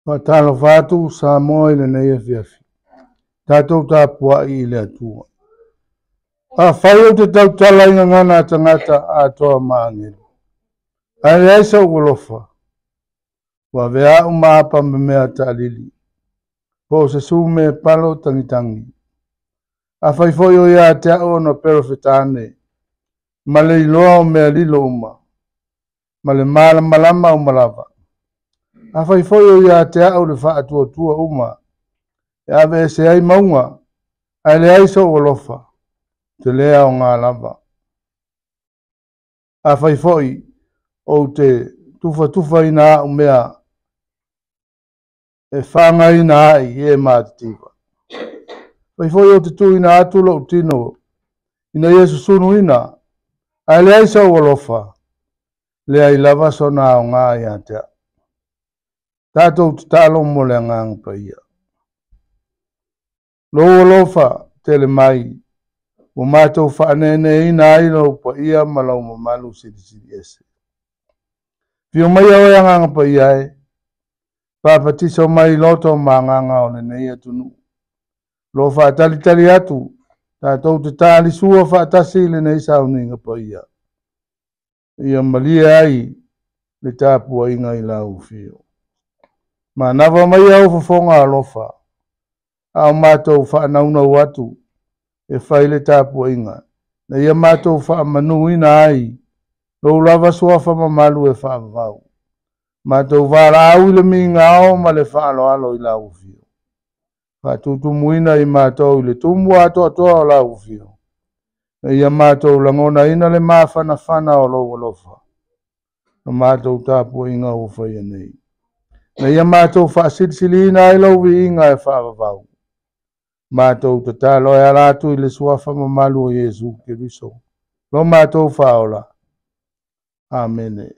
Patalo fatu sa moe le nei e fiafi. Tatou tapua I le atua. A whai o te tautala inga ngana tangata a toa maangiru. Ai aisa uolofa. Wa vea umapa me mea ta alili. Po se sume palo tangitangi. A whai foi o ia te ao na perofetane. Ma le iloa o mea lilo uma. Ma le mala malama o malava. A whai foi o ia te ao le wha atua tua uma. E ave se ai maunga. Ai le aisa uolofa. Te lea o ngā lava. A whai foi o te tufa ina o mea e whanga ina ai e mātitiva. Whai foi o te tu ina atu lo tino ina Yesu sunu ina ai le aisa o alofa le ai lava sona o ngā ia tea. Tātou te talo mo le ngang pa ia. Lo alofa tele mai o mātou whaanene ina ai lo pa ia malau mamalu siri ese. Pio mai au e ngang pa ia e. Papatiso mai loto manganga o nei atunu. Lo whaatalitali atu, tātou te tāli sua whaatasi le nei sauninga pa ia. Ia malia ai le tāpua inga I lau fio. Ma nawa mai au fafonga alofa. Au mātou whaanaunau atu e whai le tāpua inga. Na ia mātou whaamanu ina ai. Lo lava sua whamamalu e whaavau. Mātou wāra au le minga au ma le whaalo alo I lau fio. Whatutu muina I mātou le tumu ato atoa o lau fio. Na ia mātou langona ina le māwhana whana o lau alofa. Na mātou tāpua inga o whaia nei. Na ia mātou whaasilisili ina I lau vi inga e whaavavau. Mātou te tālo e alatu I le suafa mamalu o Yesu Kiriso. Lo mātou whaola. Amen.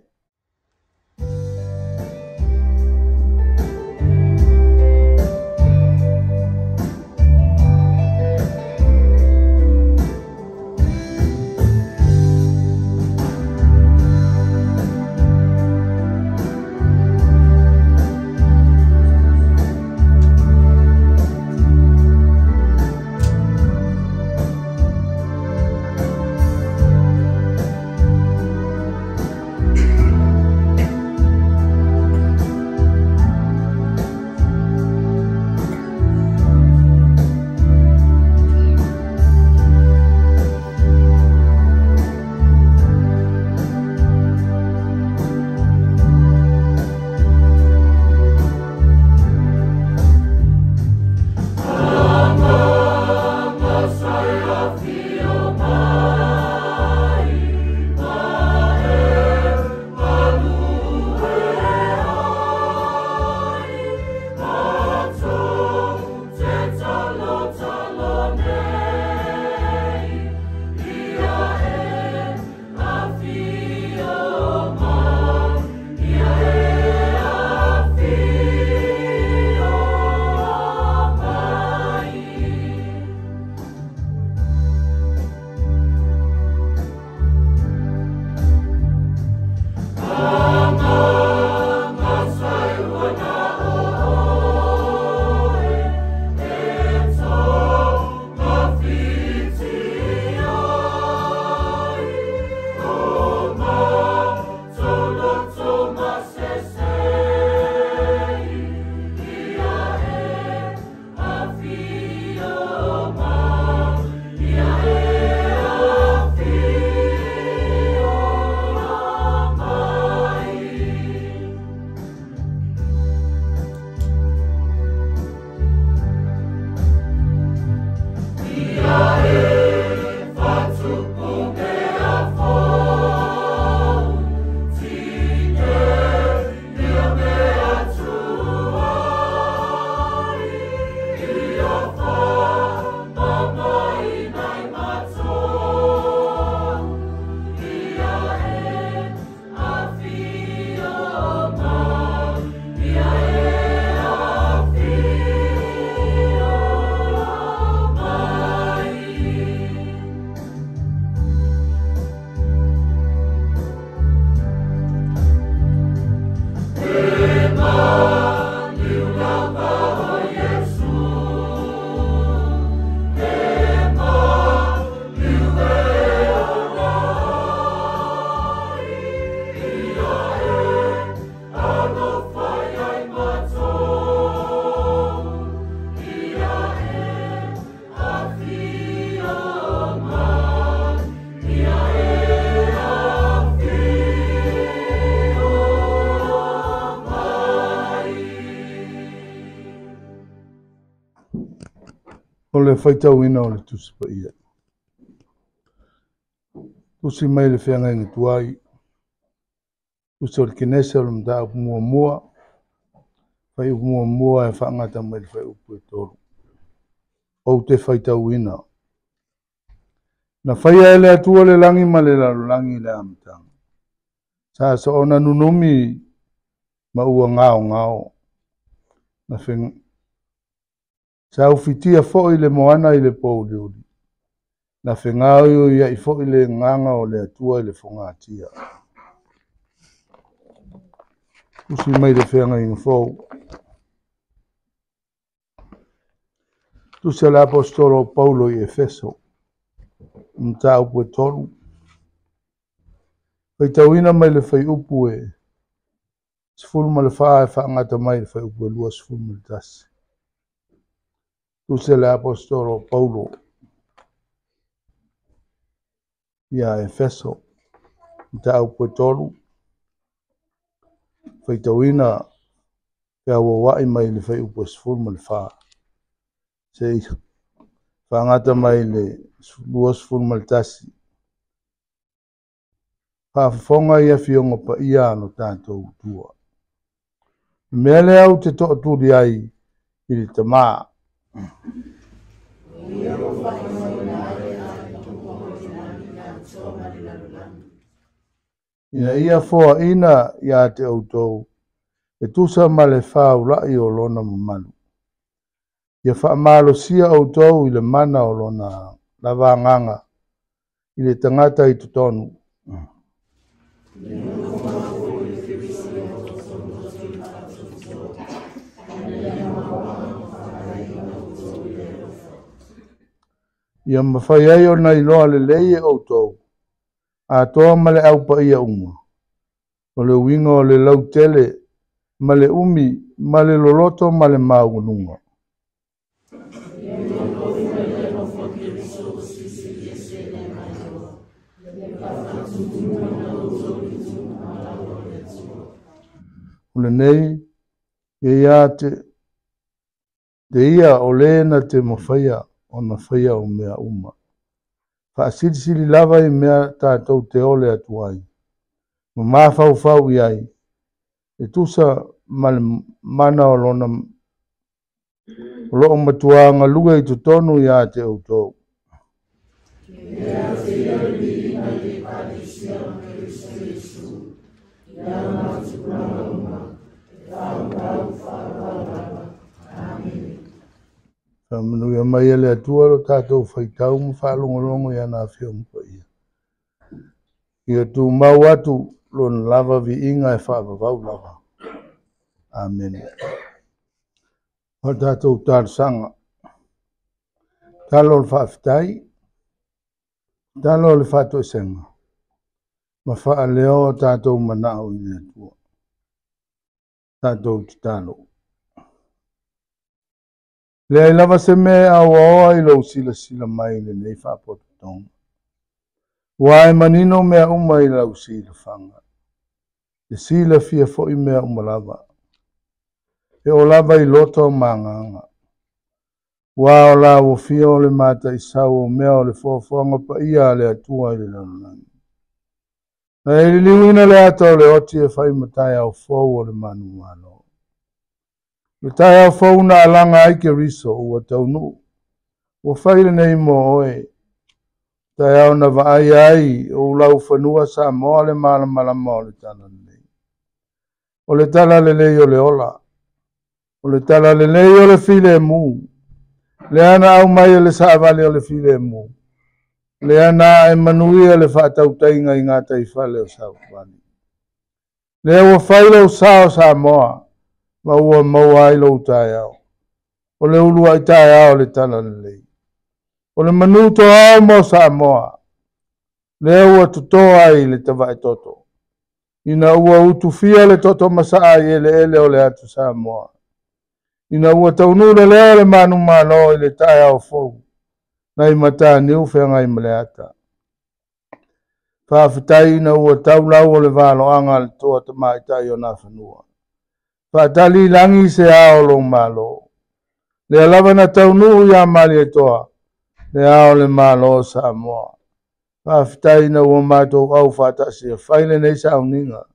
o le faitauina o le tusi pa ia. Tusi mai le whianga inga tuai. Tusi o le kinese o le mta upu mua mua. Whai upu mua mua e whaangata mai le whai upu e toru. O te faitauina. Na whaia ele atua le langi ma le langi le amatanga. Sa so ona nunumi ma ua ngao ngao. Na whenga. Sa ufitia fo i le moana i le pou liuri. Na whenga o ia i fo i le nganga o le atua i le whongatia. Usi mai le whenga inga fo. Tusi le apostolo Paulo i Efeso. Mta upu e toru. Faitauina mai le whai upu e. Sifuru ma le whaa e whaangata mai le whai upu e lua sifuru ma le tasi. Tusi le apostolo Paulo. Ia Efeso. Mta upu e toru. Faitauina. Pea wawai mai le whai upu e sifuru ma le whaa. Se whaangata mai le lua sifuru ma le tasi. Whaafonga ia fionga pa ia no tātou tua. Mele au te toa tūri ai i le tamaa. Ia foa ina ia te autou. E tusa ma le whau rai o lona mamalu. Ia whaamalo sia autou i le mana o lona lava nganga. I le tangata i tutonu. Ia mawhai ai o nei loa le leie autou. A toa ma le au pa ia unga. O le winga o le lautele, ma le umi, ma le loloto, ma le maungununga. O le nei, ia te ia o le na te mawhaia, o na whaia o mea uma. Whaasirisiri lava i mea tātou te ole atuai. Ma mawhau iai. E tusa mana o lona loo matuanga luga i tutonu ia te autou. Manu ia mai ele atua lo tātou whaitau mu whaalongolongo ia nā whiong pa ia. Ia tu mau atu lo na lava vi inga e whaavavau lava. Amen. O tātou tārsanga. Talo le whaafitai. Talo le whaato esenga. Ma wha leo tātou manao i le atua. Tātou titalo. Le lava se me awa i lo sila mai le nei whaapoto tonga. Wae manino mea uma i lau sila whanga. E sila fia fo i mea uma lava. E o lava i loto manganga. Wa o la o fia o le mata i sau o mea o le fōwhanga pa ia le atua i le lalunani. Na e li liwina le ato le oti e whai matai au fōu o le manu mano. Le tai au fōu na alanga aike riso ua taunu. Ua whaile nei mo oe. Tai au na vaai ai o lau whanua sa moa le malama o le tala nei. O le tala le lei o le ola. O le tala le lei o le file mu. Le ana au mai o le saavale o le file mu. Le ana e manuia le whaatautainga i ngā taifale o Saukwani. Le ua whaile o sao sa moa. Ma ua maua i lo tai au. O le ulua i tai au le tala le lei. O le manuto au mo sa moa. Le ua tutoa ai le tawa e toto. Ina ua utufia le toto masaa i ele o le atu sa moa. Ina ua taunu le leo le manu malo i le tai au fau. Na i mata niu whenga i maleata. Whaafitai ina ua taulau o le valo anga le toa tamai tai o na whanua. Whaatali langi se ao lo malo. Le alava na taunu ia mali toa. Le ao le malo sa moa. Whaftai na ua mātou au whātasi. Whaile nei sa uninga.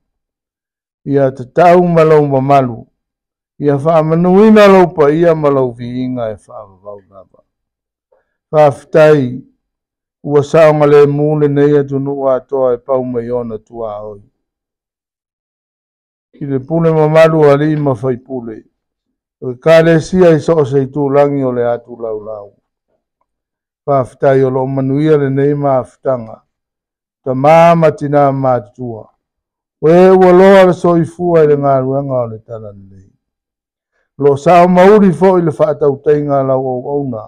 Ia te tau malau mamalu. Ia whaamanuina laupa ia malau viinga e whaavavau napa. Whaftai ua saonga le mule nei atunu atoa e pau mai ona tua oi. I le pule mamalu ali ma whai pule. O ka le sia i so se tu langi o le atu lau lau. Whaftai o lo manuia le nei maafutanga. Ta mama tina mātua. We ua loa le soifua i le ngā ruanga o le tala nei. Lo sao mauri fo i le whaatau teinga lau o auna.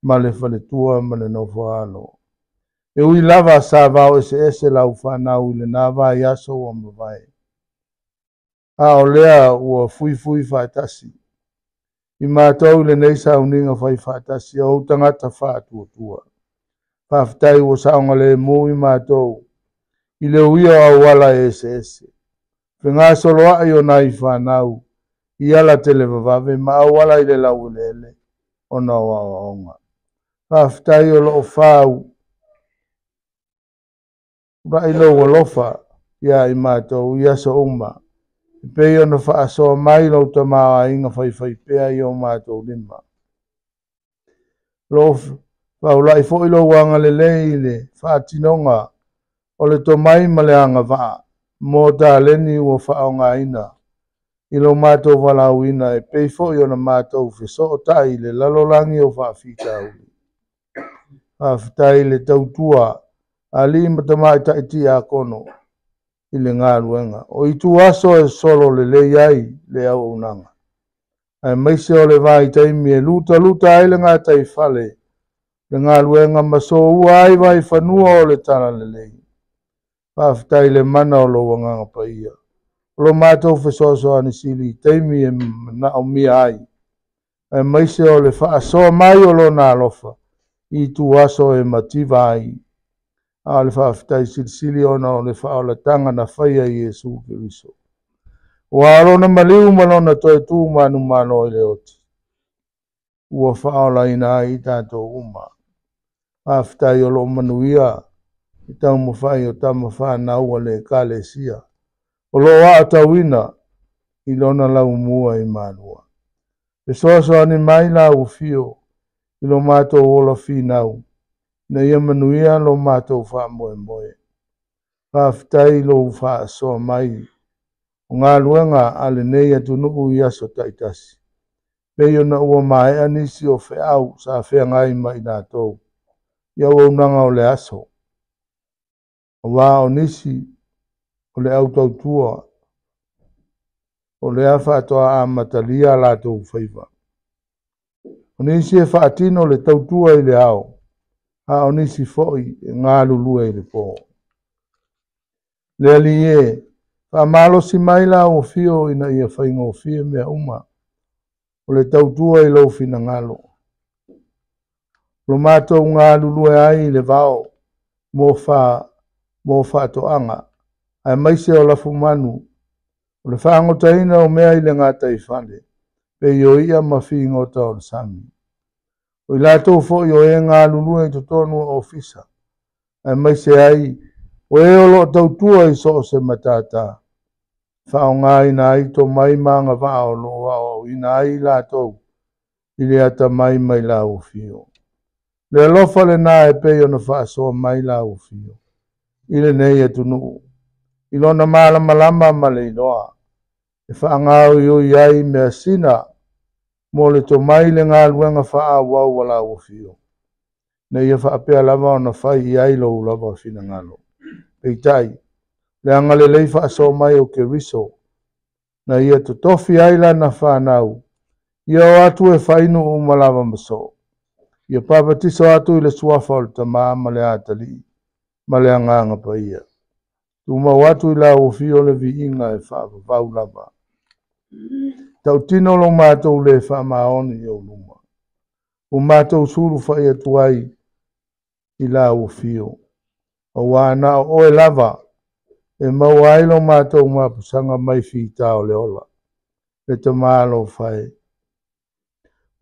Ma le whaletua ma le nofo alo. E ui lava sa vau ese lau whanau i le nāwa i aso o mawai. A o lea ua fui whaatasi. I mātou le nei sa uninga whai whaatasi o tangata whātua. Whaftai ua saonga le mu i mātou. I le uia au wala ese. Whenga soloa i o nai whanau. I ala tele vavave ma au wala i le lau lele. O na waonga. Whaftai o loo whau. Rai lo walofa. Ia i mātou i aso uma. Pei ona whaasoa mai lau tamaa inga whai pea i o mātou lima. Lo whaulai fo ilo wanga le leile. Whaatinonga. O le to mai ma le anga waa. Mō tā leni ua whaonga ina. Ilo mātou walau ina e pei fo i ona mātou wheso o tai le lalolangi o whaafita uli. Whaafitai le tautua. Ali matamai taiti a kono. I le ngā ruenga. O i tu aso e solo le leiai le au unanga. Ai maise o le vai taimi e luta ai le ngā tai fale. Le ngā ruenga maso ua ai vai whanua o le tana le lei. Whaftai le mana o lo wanganga pa ia. Lo mātou whesoasoa ni sili taimi e na o mia ai. Ai maise o le whaasoa mai o lo nā lofa. I tu aso e mativa ai. A le whaafitai sili ona o le whaolatanga na whaia i Jesu Kiriso. O arona maliu malona toi tū manu mano i le oti. Ua whaola ina ai tātou uma. Whaafitai o lo manuia. I tau mawhai o tama whanau ua le kālesia. O lo a tauina i lona lau mua i manua. E soa ni mai lau fio i lo mātou ola whinau. Na ia manuia lo mātou wha moe. Whaafitai lo wha soa mai. O ngā luenga ale nei atu nuku i aso taitasi. Pei ona ua mai anisi o wheau sa whea ngai mai nātou. Ia ua unanga o le aso. O wā o nisi o le au tautua. O le a whaatoa a matalia lātou whaiva. O nisi e whaatino le tautua i le ao. A o nisi foi e ngā lulua i le pō. Le ali e, whaamalo si mai la o fio ina ia whainga o fio mea uma. O le tautua i lau fina ngalo. Lo mātou ngā lulua ai le vao, mō whaatoanga. Ai maise o la fumanu. O le whaangotaina o mea i le ngā taifane. Pe yo ia mawhi ngota o le sami. O i lātou fo i o e ngā lulua i totonu o ofisa. Ai maise ai, o e o lo tautua i so se matata. Whao ngā ina ai to mai maanga wao lo wao ina ai lātou. I le ata mai la o fio. Le alofa le nā e pei o na whaasoa mai la o fio. I le nei e tunu. I lona malama ma le iloa. E whaangau i o iai mea sina. Mo le to mai le ngā luenga wha wau wala o fio. Na ia whaapea lava o na whai i ailo u lava o fina ngalo. Pei tai, le angale lei whaaso mai o ke riso. Na ia to tofi aila na whanau. Ia o atu e whainu o malava maso. Ia papatiso atu i le suafa o le tamaa ma le atali. Ma le anganga pa ia. Tuma watu i la o fio le vi inga e whaavavau lava. Tau tino lo mātou le wha maoni i o luma. O mātou suru whai atuai i la o fio. O wana o e lava. E mau ailo mātou mapusanga mai whita o le ola. Le te mālo whai.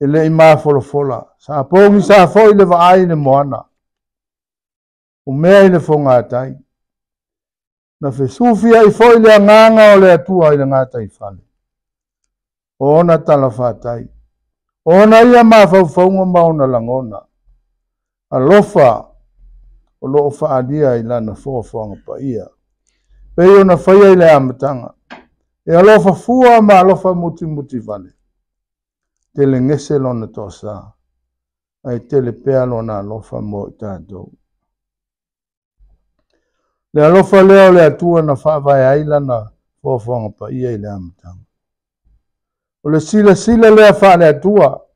e le i mafolofola sa pongi sa foi le vaai le moana o mea i le fongatai na fesufia i foi le anganga o le atua i le ngatai fale ona tala fatai ona ia mafaufaunga mauna langona alofa o loo faadia i lana foafoanga pa ia pei ona faia i le amatanga e alofa fua ma alofa muti vale tele ngese lona tosa ai tele pea lona alofa mo i tātou le alofa leo le atua na whaavai aila na foafoanga pa ia i le amatanga o le sila lea wha le atua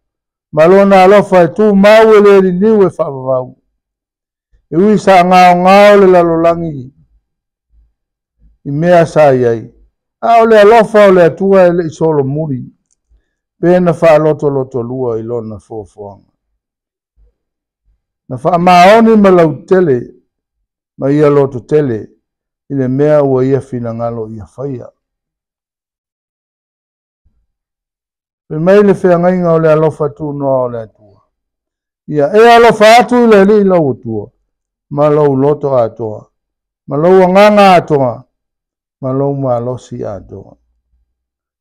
ma lona alofa e tu mau e le riniu e whaavavau e ui sa ngao le lalolangi i mea sa iai a o le alofa o le atua e le isolo muri pena wha loto lua i lona foafoanga na wha maoni ma lau tele ma ia loto tele i le mea ua ia fina ngalo ia whaia pe mai le whiangainga o le alofa tu noa o le atua ia e alofa atu i le li lau atua ma lau loto atoa ma lau anganga atoa ma lau malosi atoa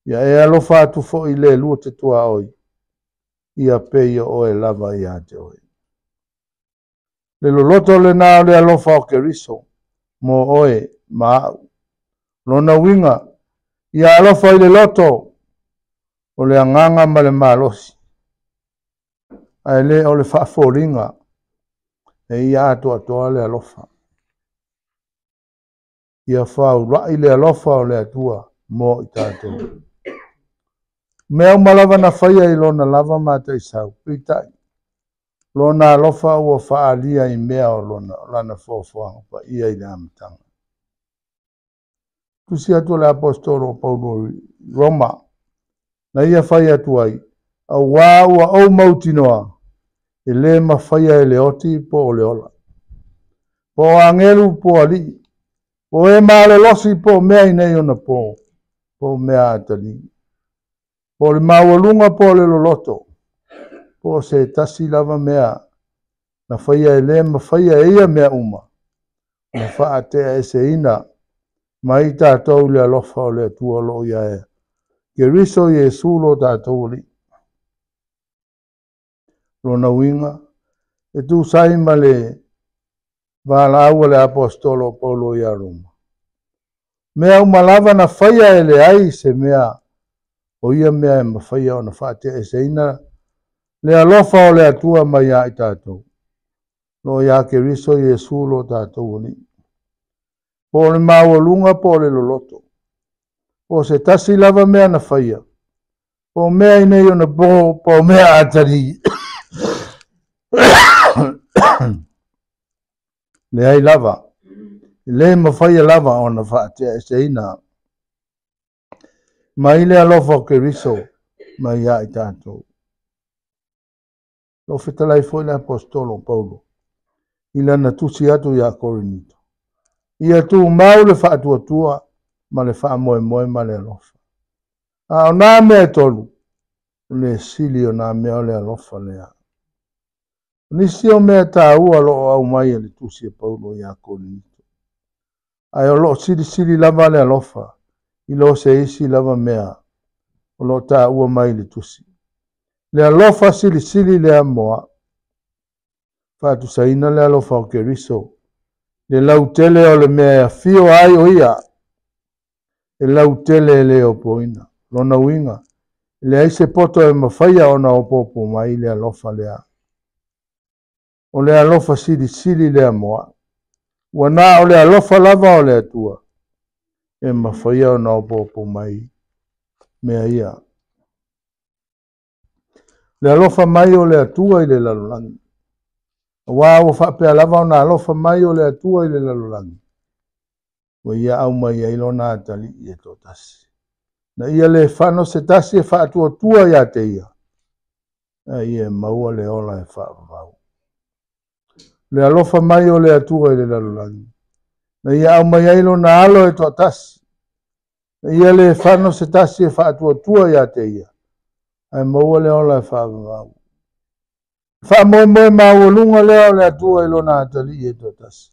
ia e alofa atu fo i le lua te tua oi ia peia o e lava i ate oi le loloto le na o le alofa o keriso mo oe ma au lona winga ia alofa i le loto o le anganga ma le malosi ai le o le whaaforinga e ia atoa le alofa ia whau rai le alofa o le atua mo i tātou mea umalava na whaia i lona lava mata i sau pitai lona alofa ua whaalia i mea o lana foafoanga pa ia i le amatanga tusi atu le apostolo Paulo Roma na ia whaia atu ai a wā ua au mautinoa e le mawhaia e le oti po o le ola po angelu po ali po e maale losi po mea i nei ona po mea atali po le mawalunga po le loloto po se tasi lava mea na whaia e le mawhaia e ia mea uma na whaatea e se ina ma i tātou le alofa o le atua lo ia e ke riso Jesu lo tātou li lo na winga e tu sai ma le vala aua le apostolo Paulo ia Roma mea umalava na whaia e le ai se mea o ia mea e mawhaia o na whaatea e se ina le alofa o le atua mai a i tātou lo ia ke riso Jesu lo tātou li po le mawalunga po le loloto po se tasi lava mea na whaia po mea i nei o na po mea atari le ai lava le mawhaia lava o na whaatea e se ina mai le alofa o ke riso mai a i tātou lo fetalai foi le apostolo Paulo i lana tusi atu ia Korinito ia tu mau le whaatuatua ma le whaamoemoe ma le alofa a o nā mea tolu le sili o nā mea o le alofa lea nisi o mea tā ua loo au mai le tusi e Paulo ia Korinito ai o loo sili lava le alofa i lo se isi lava mea o lo tā ua mai le tusi le alofa sili le amoa whaatu saina le alofa o ke riso le lautele o le mea fio ai o ia e lautele le o poina lona winga le aise poto e mawhaia o na opopo mai le alofa lea o le alofa sili le amoa wana o le alofa lava o le atua e mawhaia o na opopo mai mea ia le alofa mai o le atua i le lalolangi wa o whapea lava o na alofa mai o le atua i le lalolangi wa ia au mai ai lona atali i e tō tasi na ia le whano se tasi e whaatua tua ia te ia ia maua le ola e whaavavau le alofa mai o le atua i le lalolangi na ia au mai ai lona alo e tō tasi na ia le whano se tasi e whaatua tua ia te ia ai maua leo la whaamau. Whaamoe maua leo le atua ilona atali e totas.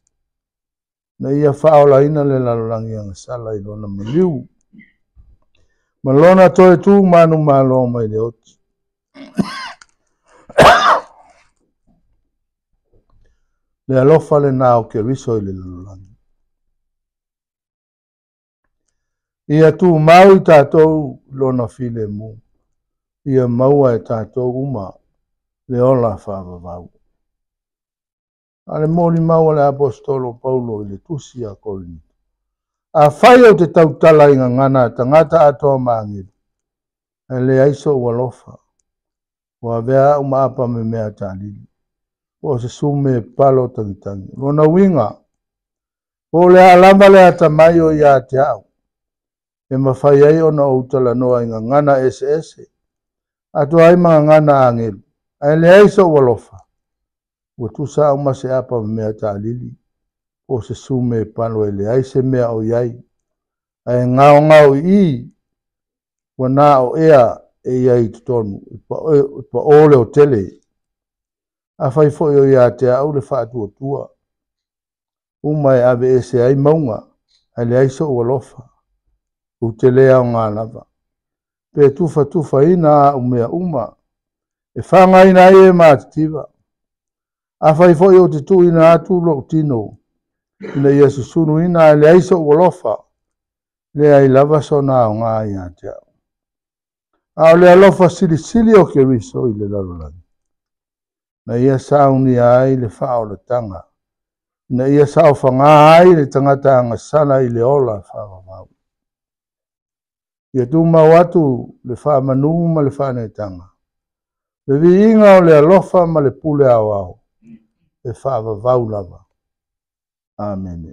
Na ia whaola ina le lalolangi ang sala ilona maliu. Malona toe tu manu malo mai le oti. Le alofa le nao ke riso i le lalolangi. Ia tu mau i tātou lona file mu. Ia maua e tātou uma le ola whaavavau. Ale mōni maua le apostolo Paulo i le tusi a Korinto. A whai o te tautala inga ngana tangata atoa maangiri. E le aiso ua lofa. Wa vea umaapa me mea tālili. O se sume palo tangitangi. Rona winga. O le alama le atamai o ia te au. E mawhai ai ona o utala noa inga ngana ese. Ato ai mga ngana angelu. E le aiso ua lofa. Ua tusa uma se apa me mea tālili. O se sume palo e le aise mea o iai. E ngao i. Wana o ea e iai tutonu. Pa ole o tele. A fai fo yo ia te au le whaatua tua. Uma e ave ese ai maunga. Ai le aiso ua lofa. U te lea o ngā lava. Pe tufa ina umea uma. E whanga ina e mātitiva. A fai fo yo te tu ina atu lo tino. Ina ia susunu ina le aiso ua lofa. Le ai lava so nā o ngā ia te au. A le alofa sili o ke riso i le lalolani. Na ia sauni ai le whao le tanga. Na ia sao whanga ai le tangata anga sana i le ola whaavavau. Ia tu mawatu le wha manu ma le whane tanga. Le vi inga o le alofa ma le pule au. Le whaavavau lava. Amen.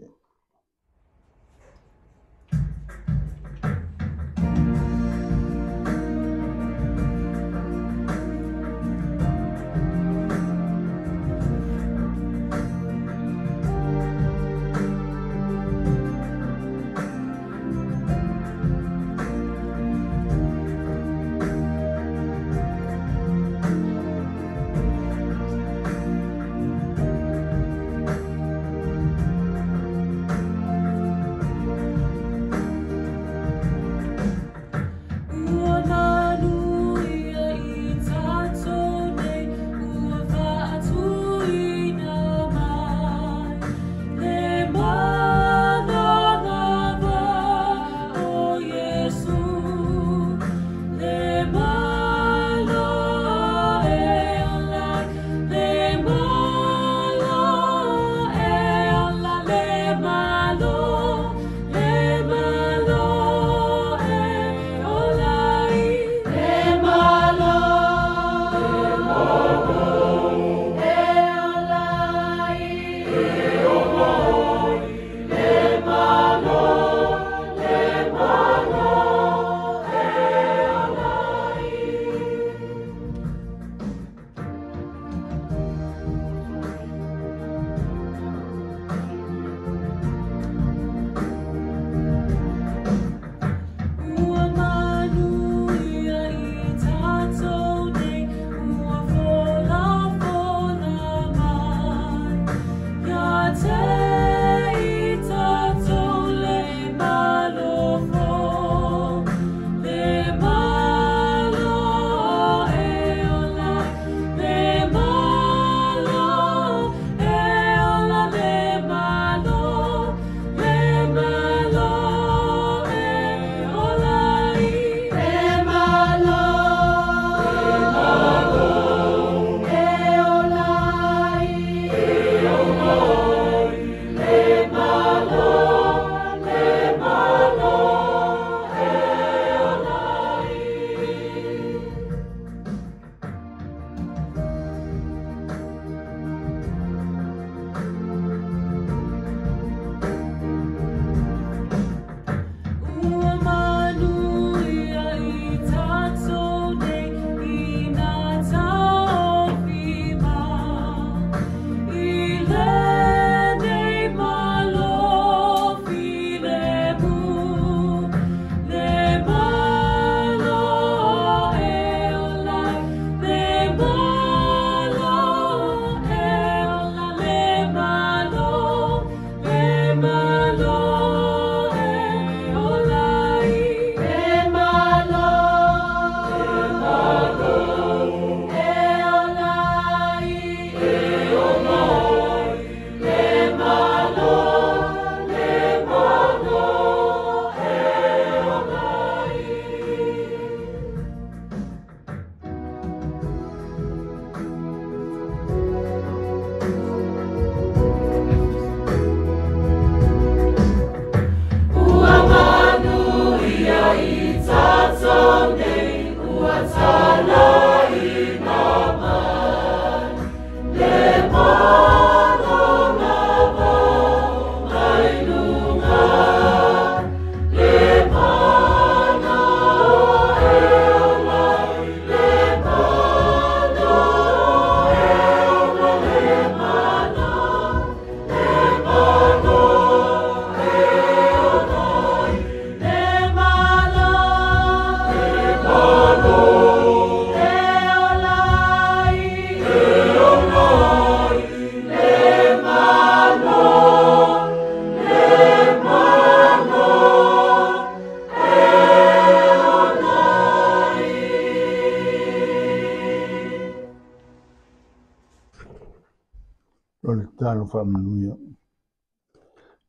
o le talo whaamanuia.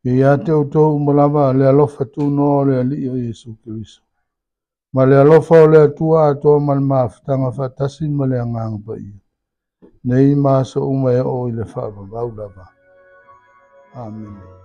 Ia te autou malama le alofa tūno le ali o Yesu Kiriso. Ma le alofa o le atua atoa ma le maafutanga whatasi ma le anganga pa ia. Nei maso uma e o i le whaapapau lava. Amen.